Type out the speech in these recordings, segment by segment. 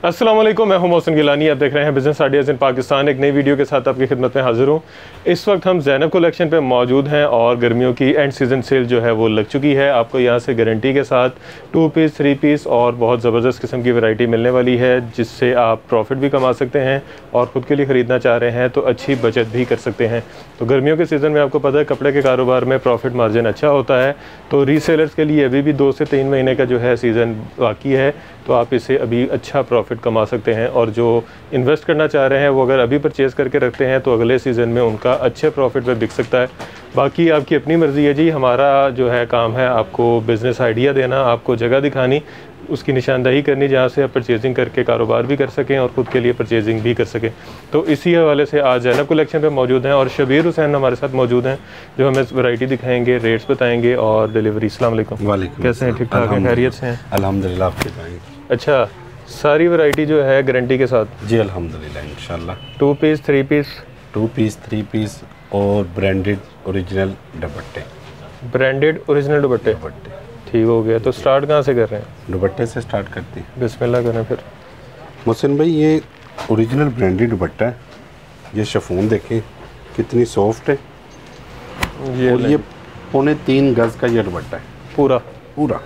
अस्सलाम वालेकुम, मैं हूं मोहसिन गिलानी। आप देख रहे हैं बिजनेस आइडियाज़ इन पाकिस्तान। एक नई वीडियो के साथ आपकी खिदमत में हाजिर हूं। इस वक्त हम ज़ैनब कलेक्शन पे मौजूद हैं और गर्मियों की एंड सीज़न सेल जो है वो लग चुकी है। आपको यहां से गारंटी के साथ 2 पीस 3 पीस और बहुत ज़बरदस्त किस्म की वैरायटी मिलने वाली है, जिससे आप प्रॉफिट भी कमा सकते हैं और ख़ुद के लिए ख़रीदना चाह रहे हैं तो अच्छी बचत भी कर सकते हैं। तो गर्मियों के सीज़न में आपको पता है कपड़े के कारोबार में प्रॉफिट मार्जिन अच्छा होता है, तो रीसेलर्स के लिए अभी भी 2 से 3 महीने का जो है सीज़न बाकी है, तो आप इसे अभी अच्छा प्रॉफिट कमा सकते हैं। और जो इन्वेस्ट करना चाह रहे हैं वो अगर अभी परचेज़ करके रखते हैं तो अगले सीज़न में उनका अच्छे प्रॉफिट पे बिक सकता है। बाकी आपकी अपनी मर्ज़ी है जी। हमारा जो है काम है आपको बिज़नेस आइडिया देना, आपको जगह दिखानी, उसकी निशानदही करनी जहाँ से आप परचेजिंग करके कारोबार भी कर सकें और ख़ुद के लिए परचेजिंग भी कर सकें। तो इसी हवाले से आज ज़ैनब कलेक्शन पे मौजूद हैं और शबीर हुसैन हमारे साथ मौजूद हैं, जो हमें वैरायटी दिखाएंगे, रेट्स बताएंगे और डिलीवरी। अस्सलाम वालेकुम। वालेकुम। कैसे हैं? ठीक ठाक हैं? खैरियत से हैं? अल्हम्दुलिल्लाह। आपके भाई? अच्छा, सारी वैरायटी जो है गारंटी के साथ? जी अल्हम्दुलिल्लाह, इंशाल्लाह। 2 पीस 3 पीस? 2 पीस 3 पीस और ब्रांडेड ओरिजिनल दुपट्टे। ब्रांडेड ओरिजिनल दुपट्टे? ठीक हो गया। तो स्टार्ट कहाँ से कर रहे हैं? दुपट्टे से स्टार्ट करते हैं। बिस्मिल्लाह करें फिर। मोहसिन भाई, ये ओरिजिनल ब्रांडेड दुपट्टा है। ये शिफॉन देखें कितनी सॉफ्ट है, और ये 3.25 गज का ये दुपट्टा है पूरा,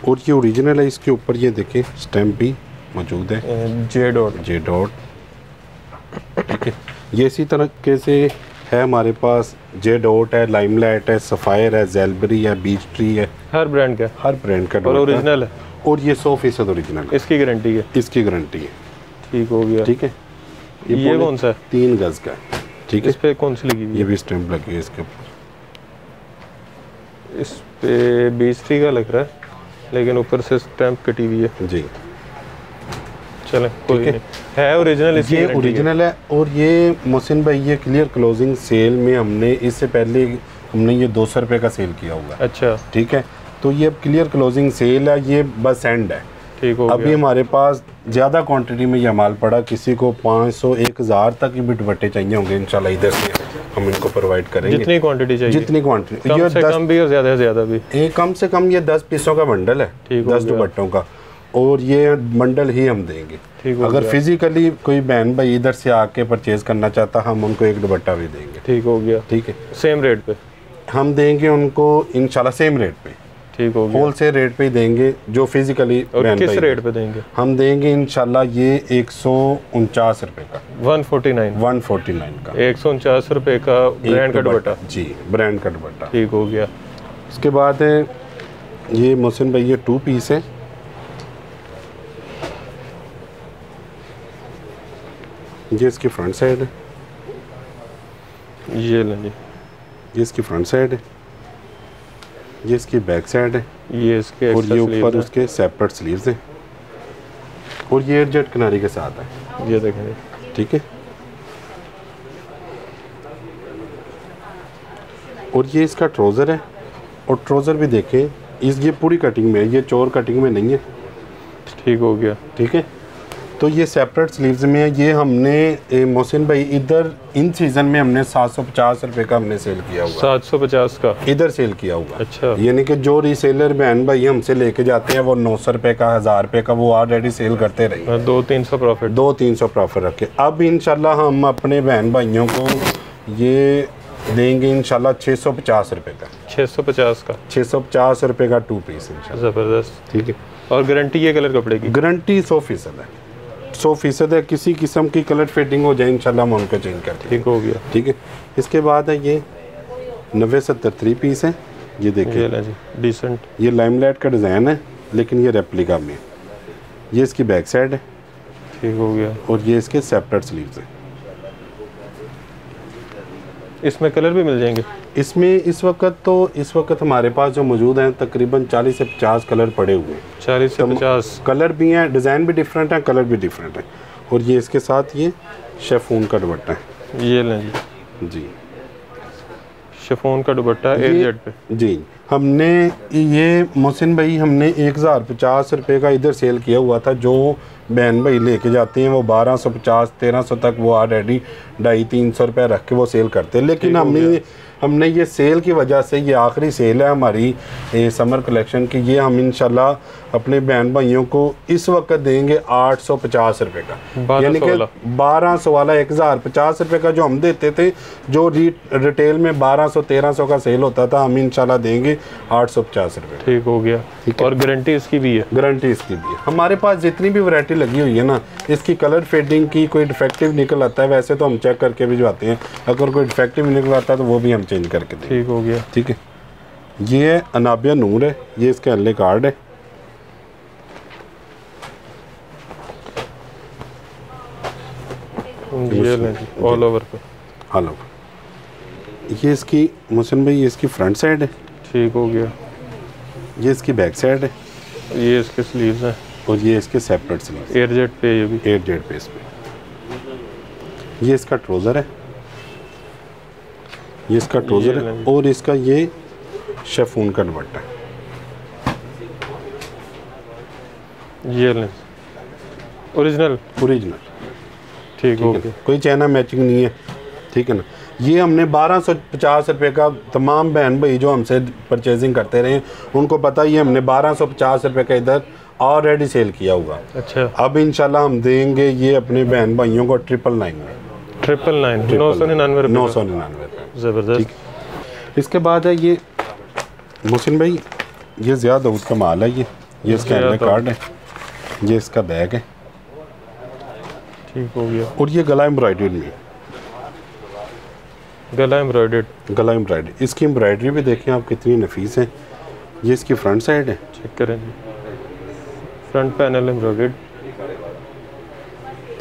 और ये ओरिजिनल है। इसके ऊपर ये देखें स्टैम्प भी मौजूद है, जे डॉट। ठीक है, ये इसी तरीके से है हमारे पास। जे डॉट है, लाइमलाइट है, सफ़ायर है, ज़ेलबरी है, बीच ट्री है, हर ब्रांड का और ओरिजिनल है। और ये 100% ओरिजिनल है। इसकी गारंटी है? इसकी गारंटी है। ठीक हो गया। ठीक है, ये कौन सा है? 3 गज का है। ठीक है, इस पे कौन सी लगी हुई है? ये भी स्टैम्प लगी है इसके ऊपर। इस पे 20 ट्री का लग रहा है, लेकिन ऊपर से स्टैम्प कटी हुई है जी। चलें, कोई नहीं है ओरिजिनल। ये ओरिजिनल है। और ये मोहसिन भाई, ये क्लियर क्लोजिंग सेल में हमने इससे पहले ये 200 रुपये का सेल किया हुआ है। अच्छा, ठीक है, तो ये क्लियर क्लोजिंग सेल है, ये बस एंड है। ठीक हो अभी गया। हमारे पास ज़्यादा क्वांटिटी में ये माल पड़ा, किसी को 500 1000 तक भी दुपट्टे चाहिए होंगे, इंशाल्लाह इधर से हम इनको प्रोवाइड करेंगे। जितनी क्वांटिटी चाहिए, जितनी क्वांटिटी, कम से कम भी और ज़्यादा से ज़्यादा भी। कम से कम ये 10 पीसों का बंडल है, 10 दुपट्टों का, और ये बंडल ही हम देंगे। अगर फिजिकली कोई बहन भाई इधर से आके परचेज करना चाहता, हम उनको एक दुपट्टा भी देंगे। ठीक हो गया। ठीक है, सेम रेट पे हम देंगे उनको इंशाल्लाह, सेम रेट पे। ठीक हो गया। होलसेल रेट पे ही देंगे जो फिजिकली। और किस रेट पे देंगे? हम देंगे इंशाल्लाह ये 149 रुपये का, 149 का 149 रुपये का ब्रांड का दुपट्टा। जी, ब्रांड का दुपट्टा। ठीक हो गया। उसके बाद है ये मोहसिन भाई, ये 2 पीस है। ये इसकी फ्रंट साइड है, ये लें जी। ये इसकी फ्रंट साइड है, ये इसकी बैक साइड है, ये इसके और ये ऊपर उसके सेपरेट स्लीव्स हैं, और ये एडजस्ट किनारी के साथ है। ये देखें। ठीक है, और ये इसका ट्राउज़र है, और ट्राउज़र भी देखें ये पूरी कटिंग में है, ये चोर कटिंग में नहीं है। ठीक हो गया। ठीक है, तो ये सेपरेट स्लीव्स में है। ये हमने मोहसिन भाई इधर इन सीज़न में हमने 750 रुपये का हमने सेल किया हुआ। 750 का इधर सेल किया हुआ। अच्छा, यानी कि जो रीसेलर बहन भाई हमसे लेके जाते हैं वो 900 रुपये का, 1000 रुपये का वो ऑलरेडी सेल करते रहे। 200-300 प्रॉफिट, 200-300 प्रॉफिट रखे। अब इंशाल्लाह हम अपने बहन भाइयों को ये देंगे इंशाल्लाह 650 रुपये का। 650 रुपये का 2 पीस इंशाल्लाह। ज़बरदस्त। ठीक है, और गारंटी है कलर कपड़े की? गारंटी 100% है, 100% है। किसी किस्म की कलर फेडिंग हो जाए इंशाल्लाह हम उनको चेंज कर देंगे। ठीक हो गया। ठीक है, इसके बाद है ये 90-70 3 पीस है। ये देखिए, ये जी डिसेंट। ये लाइमलाइट का डिज़ाइन है, लेकिन ये रेप्लिका में। ये इसकी बैक साइड है। ठीक हो गया। और ये इसके सेपरेट स्लीव्स हैं। इसमें कलर भी मिल जाएंगे? इसमें इस वक्त हमारे पास जो मौजूद हैं तकरीबन 40 से 50 कलर पड़े हुए हैं। 40 से 50 कलर भी हैं, डिज़ाइन भी डिफरेंट है, कलर भी डिफरेंट है। और ये इसके साथ ये शिफॉन का दुपट्टा है। ये लें जी। शिफॉन का दुपट्टा एजेड पे। जी, हमने ये मोहसिन भाई हमने 1050 रुपये का इधर सेल किया हुआ था। जो बहन भाई लेके जाते हैं वो 1250-1300 तक वो ऑलरेडी 250-300 रुपये रख के वो सेल करते हैं। लेकिन हमने हमने ये सेल की वजह से, ये आखिरी सेल है हमारी समर कलेक्शन की, ये हम इंशाल्लाह अपने बहन भाइयों को इस वक्त देंगे 850 रुपये का, यानी कि 1200 वाला 1050 रुपये का जो हम देते थे, जो रिटेल में 1200-1300 का सेल होता था, हम इंशाल्लाह देंगे 850 रुपये। ठीक हो गया। और गारंटी इसकी भी है? गारंटी इसकी भी है। हमारे पास जितनी भी वैरायटी लगी हुई है ना, इसकी कलर फेडिंग की कोई डिफेक्टिव निकल आता है, वैसे तो हम चेक करके भिजवाते हैं, अगर कोई डिफेक्टिव निकल आता है तो वो भी हम चेंज करके देंगे। ठीक हो गया। ठीक है, ये अनाबिया नूर है, ये इसके अल्ले कार्ड है। ऑल ओवर पे, ऑल ओवर। ये इसकी मोहसिन भाई, ये इसकी फ्रंट साइड है। ठीक हो गया। ये इसकी बैक साइड है, ये इसके स्लीव्स हैं, और ये इसके सेपरेट स्लीव्स, एयर जेट पे, ये भी एयर जेट पे इस पे। ये इसका ट्राउज़र है, ये इसका ट्राउज़र है, और इसका ये शेफून का दुपट्टा है। ये लें ओरिजिनल ठीक हो गया, कोई चाइना मैचिंग नहीं है। ठीक है ना, ये हमने 1250 रुपये का, तमाम बहन भाई जो हमसे परचेजिंग करते रहे उनको पता ही है, हमने 1250 रुपये का इधर ऑलरेडी सेल किया हुआ। अच्छा, अब इंशाल्लाह हम देंगे ये अपने बहन भाइयों को 999 में। 999 999 ज़बरदस्त। इसके बाद है ये मोहसिन भाई, ये ज़िया दाऊद का माल है, ये इसका एंड कार्ड है, ये इसका बैग है। ठीक हो गया। और ये गला एम्ब्रॉयडर्ड में, गला एम्ब्रॉयडर्ड, इसकी एम्ब्रॉयडरी भी देखें आप कितनी नफीस है। ये इसकी फ्रंट साइड है, चेक करें जी, फ्रंट पैनल एम्ब्रॉयडर्ड।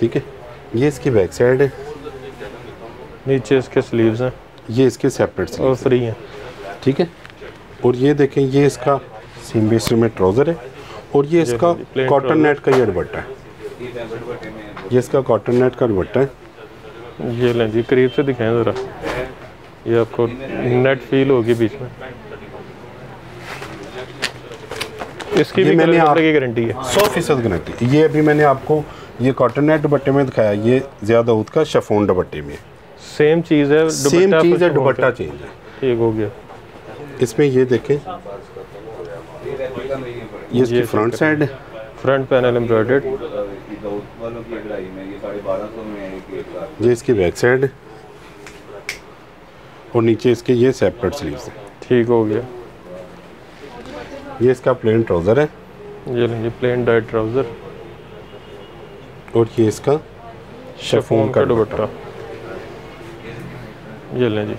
ठीक है, ये इसकी बैक साइड है, नीचे इसके स्लीव्स हैं, ये इसके सेपरेट स्लीव्स और फ्री हैं। ठीक है, और ये देखें, ये इसका सीम बेस में ट्राउज़र है, और ये इसका कॉटन नेट का ये दुपट्टा है, ये इसका कॉटन नेट का दुपट्टा है। ये लें जी, करीब से दिखाएं ज़रा, ये आपको नेट फील होगी बीच में। इसकी भी मैंने आपकी गारंटी है, 100% गारंटी। ये अभी मैंने आपको ये कॉटन नेट दुपट्टे में दिखाया, ये ज़िया दाऊद का शिफॉन दुपट्टे में सेम चीज़ है, दुपट्टा चेंज है। ठीक हो गया। इसमें ये देखें, ये इसकी फ्रंट साइड है, फ्रंट पैनल एम्ब्रॉयडर्ड, ये इसकी बैक साइड है, और नीचे इसके ये सेपरेट स्लीव्स है। ठीक हो गया। ये इसका प्लेन ट्राउज़र है, ये लेंगे प्लेन डाइट ट्राउज़र, और ये इसका शिफॉन का दुपट्टा। ये लें जी।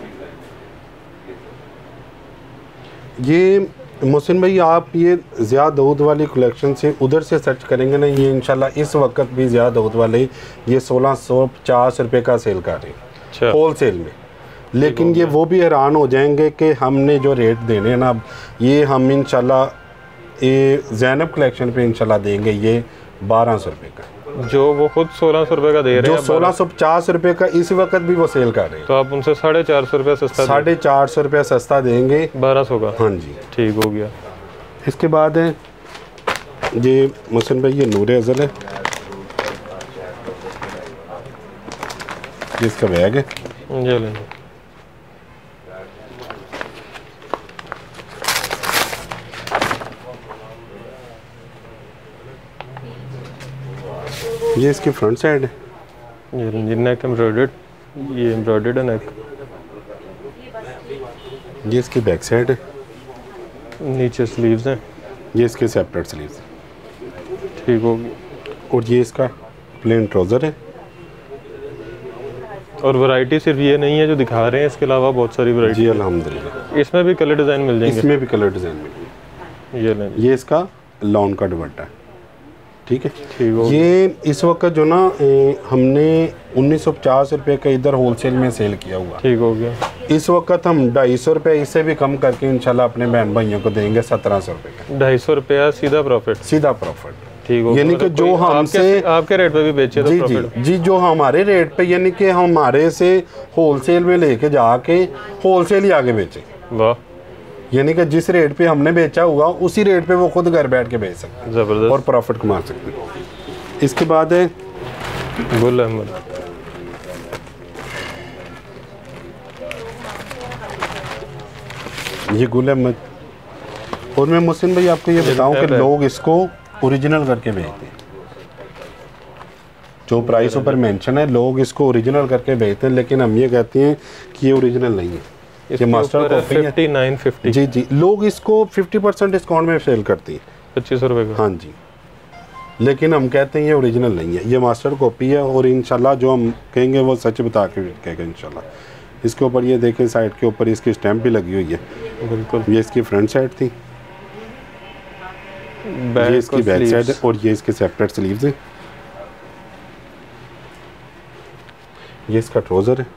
ये मोहसिन भाई, आप ये ज़िया दाऊद वाली कलेक्शन से उधर से सर्च करेंगे ना, ये इंशाल्लाह इस वक्त भी ज़िया दाऊद वाले ये 1650 रुपये का सेल कर रहे हैं होल सेल में। लेकिन ये वो भी हैरान हो जाएंगे कि हमने जो रेट देने हैं ना, ये हम इंशाल्लाह ये ज़ैनब कलेक्शन पे इंशाल्लाह देंगे ये 1200 रुपये का, जो वो खुद 1600 रुपये का दे रहे हैं, जो 1650 रुपये का इस वक्त भी वो सेल कर रहे हैं। तो आप उनसे 450 रुपये सस्ता, 450 रुपये सस्ता देंगे, 1200 का। हाँ जी, ठीक हो गया। इसके बाद है ये मोहसिन भाई, ये नूर अज़ल है, ये इसका बैग है। ये लेंगे, ये इसकी फ्रंट साइड है, ये नेक एम्ब्रॉयडर्ड, ये एम्ब्रॉयडर्ड है नेक। ये इसकी बैक साइड है, नीचे स्लीव्स हैं, ये इसके सेपरेट स्लीव्स। ठीक होगी। और ये इसका प्लेन ट्राउज़र है। और वैरायटी सिर्फ ये नहीं है जो दिखा रहे हैं, इसके अलावा बहुत सारी वैरायटी। जी अल्हम्दुलिल्लाह, इसमें भी कलर डिज़ाइन मिल जाएंगे, इसमें भी कलर डिज़ाइन मिलेंगे। ये लें, ये इसका लॉन का दुपट्टा है। ठीक है, ठीक हो। ये इस वक्त जो ना हमने 1950 रुपये का इधर होलसेल में सेल किया हुआ। ठीक हो गया। इस वक्त हम 250 रुपये इससे भी कम करके इंशाल्लाह अपने बहन भाइयों को देंगे 1700 रुपये का। 250 रुपया सीधा प्रॉफिट, सीधा प्रॉफिट। ठीक हो, यानी कि जो हमसे आपके रेट पे भी बेचे तो प्रॉफिट। जी, जो हमारे रेट पे, यानी कि हमारे से होलसेल में लेके जाके होलसेल ही आगे बेचे। वाह, यानी कि जिस रेट पे हमने बेचा हुआ उसी रेट पे वो खुद घर बैठ के बेच सकते हैं, ज़बरदस्त, और प्रॉफिट कमा सकते हैं। इसके बाद है गुल अहमद, ये गुल अहमद। और मैं मोहसिन भाई आपको ये बताऊं कि लोग इसको ओरिजिनल करके बेचते हैं। जो प्राइस ऊपर मेंशन है, लोग इसको ओरिजिनल करके बेचते हैं, लेकिन हम ये कहते हैं कि ये ओरिजिनल नहीं है, ये मास्टर कॉपी है। 5950। जी जी, लोग इसको 50% डिस्काउंट में सेल करते हैं, 25 रुपए का। हाँ जी, लेकिन हम कहते हैं ये ओरिजिनल नहीं है, ये मास्टर कॉपी है। और इंशाल्लाह जो हम कहेंगे वो सच बता के कहेंगे इंशाल्लाह। इसके ऊपर ये देखें, साइड के ऊपर इसकी स्टैम्प भी लगी हुई है। बिल्कुल, ये इसकी फ्रंट साइड थी, ये इसकी बैक साइड है, और ये इसके सेपरेट स्लीव्स हैं। ये इसका ट्राउज़र है।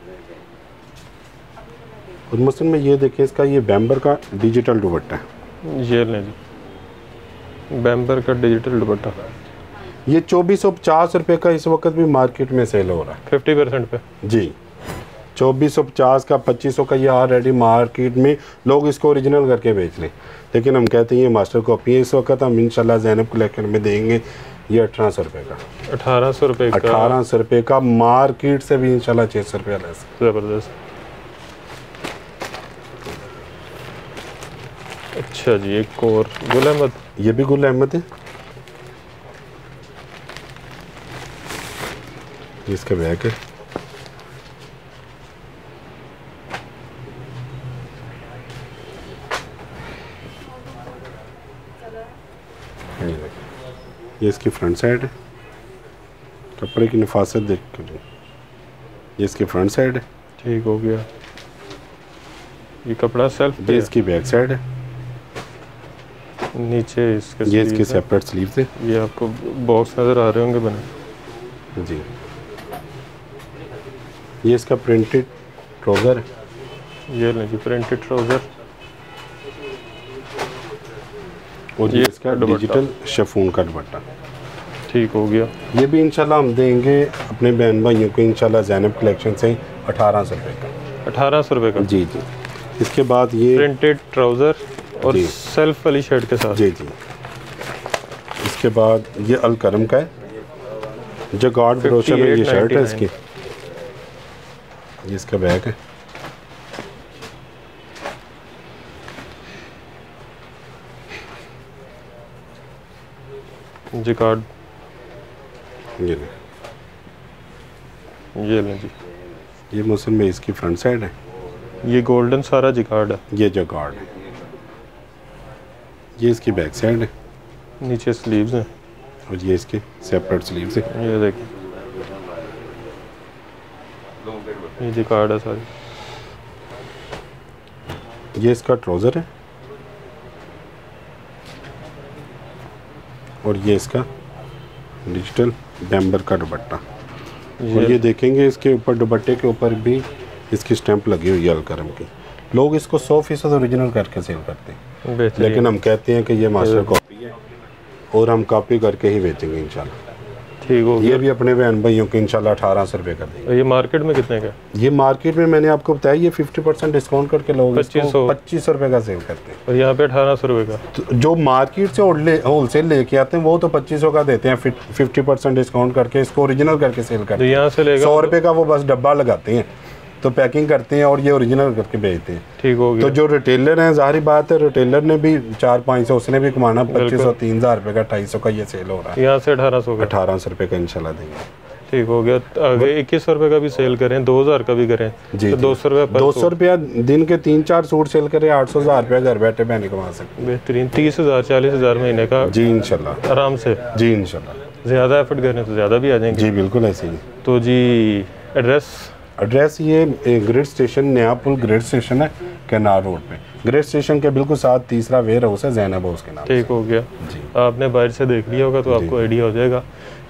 और मसल में ये देखें, इसका ये बैम्बर का डिजिटल दुपट्टा है। ये लें जी, बैम्बर का डिजिटल दुपट्टा। ये 2450 रुपये का इस वक्त भी मार्केट में सेल हो रहा है 50% पे जी। 2450 का, 2500 का ये ऑलरेडी मार्केट में लोग इसको ओरिजिनल करके बेच लें, लेकिन हम कहते हैं ये मास्टर कॉपी है। इस वक्त हम इंशाल्लाह ज़ैनब कलेक्शन में देंगे ये 1800 रुपये का। 1800 रुपये का, 1800 रुपये का, मार्केट से भी इंशाल्लाह 600 रुपया लेस। ज़बरदस्त। अच्छा जी, एक और गुल अहमद। ये भी गुल अहमद है। इसका बैग है। ये इसकी फ्रंट साइड है, कपड़े की नफासत देख कर। ये इसकी फ्रंट साइड है। ठीक हो गया। ये कपड़ा सेल्फ पे ये इसकी बैक साइड है। नीचे इसके ये इसके सेपरेट स्लीव्स है। ये आपको बॉक्स नज़र आ रहे होंगे बने जी। ये इसका प्रिंटेड ट्राउज़र है। ये लें जी, प्रिंटेड ट्राउज़र। और ये इसका डिजिटल शिफॉन का दुपट्टा। ठीक हो गया। ये भी इंशाल्लाह हम देंगे अपने बहन भाइयों को इंशाल्लाह ज़ैनब कलेक्शन से 1800 रुपये का। 1800 रुपये का जी जी। इसके बाद ये प्रिंटेड ट्राउज़र और सेल्फ वाली शर्ट के साथ। जी जी। इसके बाद ये अलकरम का है, जो गॉड ब्रोशर में ये शर्ट है इसकी। ये इसका बैग है। जिकार्ड। ये लें जी। ये मौसम में इसकी फ्रंट साइड है। ये गोल्डन सारा जिकार्ड है। ये जो गार्ड है। ये इसकी बैक साइड है। नीचे स्लीव्स हैं। और ये इसके सेपरेट स्लीव्स है। ये देखिए, ये जिकार्ड है सारी। ये इसका ट्राउज़र है। और ये इसका डिजिटल बैम्बर का दुपट्टा। और ये देखेंगे इसके ऊपर दुपट्टे के ऊपर भी इसकी स्टैंप लगी हुई है अलकरम की। लोग इसको 100% ओरिजिनल करके सेल करते हैं, लेकिन हम कहते हैं कि ये मास्टर कॉपी है और हम कॉपी करके ही बेचेंगे इंशाल्लाह। ठीक हो गया। ये भी अपने बहन भाइयों को इंशाल्लाह 1800 रुपये कर देंगे। ये मार्केट में कितने का? ये मार्केट में मैंने आपको बताया ये 50% डिस्काउंट करके लोग 2500 रुपये का सेल करते हैं। और यहाँ पे 1800 रुपये का। तो जो मार्केट से होलसेल लेके आते हैं वो तो 2500 का देते हैं 50% डिस्काउंट करके, इसको ओरिजिनल करके सेल करते हैं। यहाँ से लेगा 100 रुपये का वो बस डब्बा लगाते हैं, तो पैकिंग करते हैं और ये ओरिजिनल करके बेचते हैं। ठीक हो गया। तो जो रिटेलर हैं, जाहिर बात है रिटेलर ने भी 400-500 उसने भी कमाना, 2500-3000 रुपये का 250 का ये सेल हो रहा है। यहाँ से 1800 का, 1800 रुपये का इंशाल्लाह देंगे। ठीक हो गया। अगर 2100 रुपये का भी सेल करें, 2000 का भी करें जी, तो 200 रुपये 200 रुपया दिन के 3-4 सूट सेल करें, 800-1000 रुपया घर बैठे मैंने कमा सकते। बेहतरीन। 30,000 40,000 महीने का जी इंशाल्लाह, आराम से। जी इंशाल्लाह। ज़्यादा एफर्ट करें तो ज़्यादा भी आ जाएंगे। जी बिल्कुल ऐसे ही। तो जी एड्रेस ये ग्रेड स्टेशन, नया पुल ग्रेड स्टेशन है, कैनाल रोड पे। ग्रेड स्टेशन के बिल्कुल साथ तीसरा वेयर हाउस है, ज़ैनब हाउस के नाम। ठीक हो गया जी। आपने बाहर से देख लिया होगा तो आपको आइडिया हो जाएगा,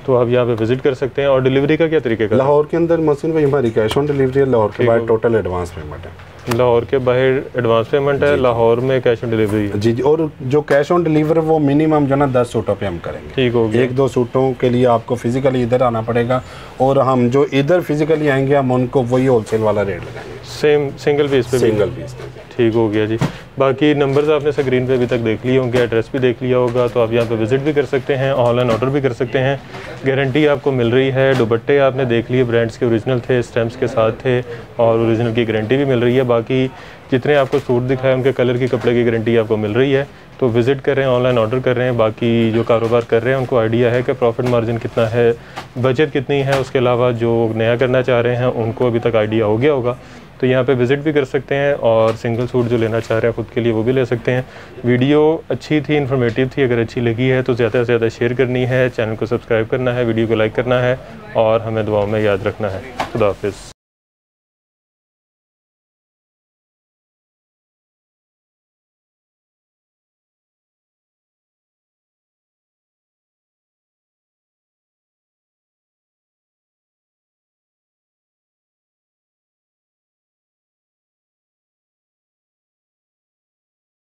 तो आप यहाँ पे विजिट कर सकते हैं। और डिलीवरी का क्या तरीके का? लाहौर के अंदर मशीन भाई हमारी कैश ऑन डिलीवरी है, लाहौर के बाहर टोटल एडवांस पेमेंट है। लाहौर के बाहर एडवांस पेमेंट है, लाहौर में कैश ऑन डिलीवरी है। जी जी। और जो कैश ऑन डिलीवरी वो मिनिमम जो ना 10 सूटों पे हम करेंगे। ठीक हो गया। 1-2 सूटों के लिए आपको फिजिकली इधर आना पड़ेगा, और हम जो इधर फिजिकली आएंगे हम उनको वही होलसेल वाला रेट लगाएंगे, सेम सिंगल पीस पे। सिंगल पीस पे। ठीक हो गया जी। बाकी नंबर्स आपने स्क्रीन पे अभी तक देख लिए होंगे, एड्रेस भी देख लिया होगा, तो आप यहाँ पे विजिट भी कर सकते हैं, ऑनलाइन ऑर्डर भी कर सकते हैं। गारंटी आपको मिल रही है। दुपट्टे आपने देख लिए, ब्रांड्स के ओरिजिनल थे, स्टैम्प्स के साथ थे, और ओरिजिनल की गारंटी भी मिल रही है। बाकी जितने आपको सूट दिखाए उनके कलर की कपड़े की गारंटी आपको मिल रही है। तो विज़िट कर रहे हैं, ऑनलाइन ऑर्डर कर रहे हैं। बाकी जो कारोबार कर रहे हैं उनको आइडिया है कि प्रॉफिट मार्जिन कितना है, बचत कितनी है। उसके अलावा जो नया करना चाह रहे हैं उनको अभी तक आइडिया हो गया होगा, तो यहाँ पे विज़िट भी कर सकते हैं और सिंगल सूट जो लेना चाह रहे हैं ख़ुद के लिए वो भी ले सकते हैं। वीडियो अच्छी थी, इन्फॉर्मेटिव थी। अगर अच्छी लगी है तो ज़्यादा से ज़्यादा शेयर करनी है, चैनल को सब्सक्राइब करना है, वीडियो को लाइक करना है और हमें दुआओं में याद रखना है। खुदा हाफिज़।